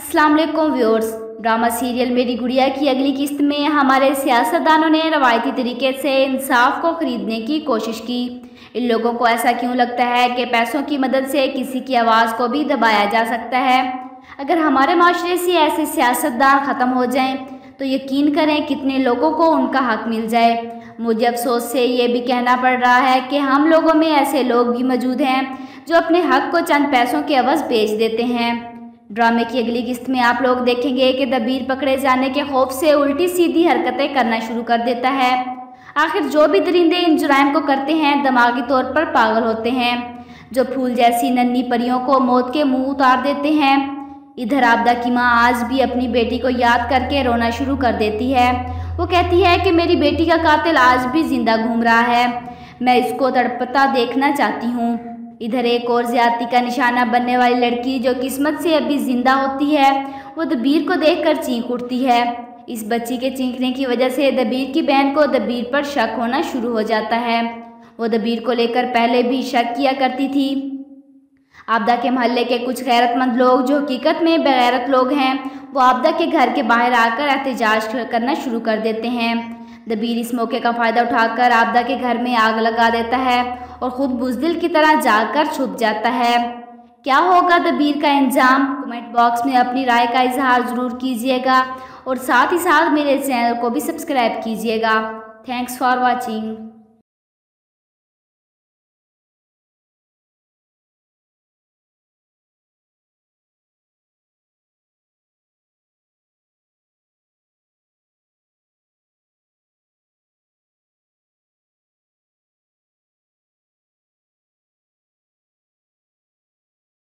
अस्सलाम वालेकुम viewers. Drama serial मेरी गुड़िया की अगली किस्त में हमारे सियासतदानों ने रवायती तरीके से इंसाफ को खरीदने की कोशिश की। इन लोगों को ऐसा क्यों लगता है कि पैसों की मदद से किसी की आवाज़ को भी दबाया जा सकता है। अगर हमारे माशरे से ऐसे सियासतदान ख़त्म हो जाएं तो यकीन करें कितने लोगों को उनका हक मिल जाए। मुझे अफसोस से ये भी कहना पड़ रहा है कि हम लोगों में ऐसे लोग भी मौजूद हैं जो अपने हक को चंद पैसों के एवज़ बेच देते हैं। ड्रामे की अगली किस्त में आप लोग देखेंगे कि दबीर पकड़े जाने के खौफ से उल्टी सीधी हरकतें करना शुरू कर देता है। आखिर जो भी दरिंदे इन जुराइम को करते हैं दिमागी तौर पर पागल होते हैं, जो फूल जैसी नन्ही परियों को मौत के मुंह उतार देते हैं। इधर आबदा की माँ आज भी अपनी बेटी को याद करके रोना शुरू कर देती है। वो कहती है कि मेरी बेटी का कातिल आज भी जिंदा घूम रहा है, मैं इसको तड़पता देखना चाहती हूँ। इधर एक और ज्यादती का निशाना बनने वाली लड़की जो किस्मत से अभी जिंदा होती है, वो दबीर को देखकर चीख उठती है। इस बच्ची के चीखने की वजह से दबीर की बहन को दबीर पर शक होना शुरू हो जाता है। वो दबीर को लेकर पहले भी शक किया करती थी। आबदा के मोहल्ले के कुछ गैरतमंद लोग जो हकीकत में बेगैरत लोग हैं, वो आबदा के घर के बाहर आकर एहतजाज करना शुरू कर देते हैं। दबीर इस मौके का फ़ायदा उठाकर आबदा के घर में आग लगा देता है और ख़ुद बुज़दिल की तरह जाकर छुप जाता है। क्या होगा दबीर का इंजाम? कमेंट बॉक्स में अपनी राय का इजहार ज़रूर कीजिएगा और साथ ही साथ मेरे चैनल को भी सब्सक्राइब कीजिएगा। Thanks for watching.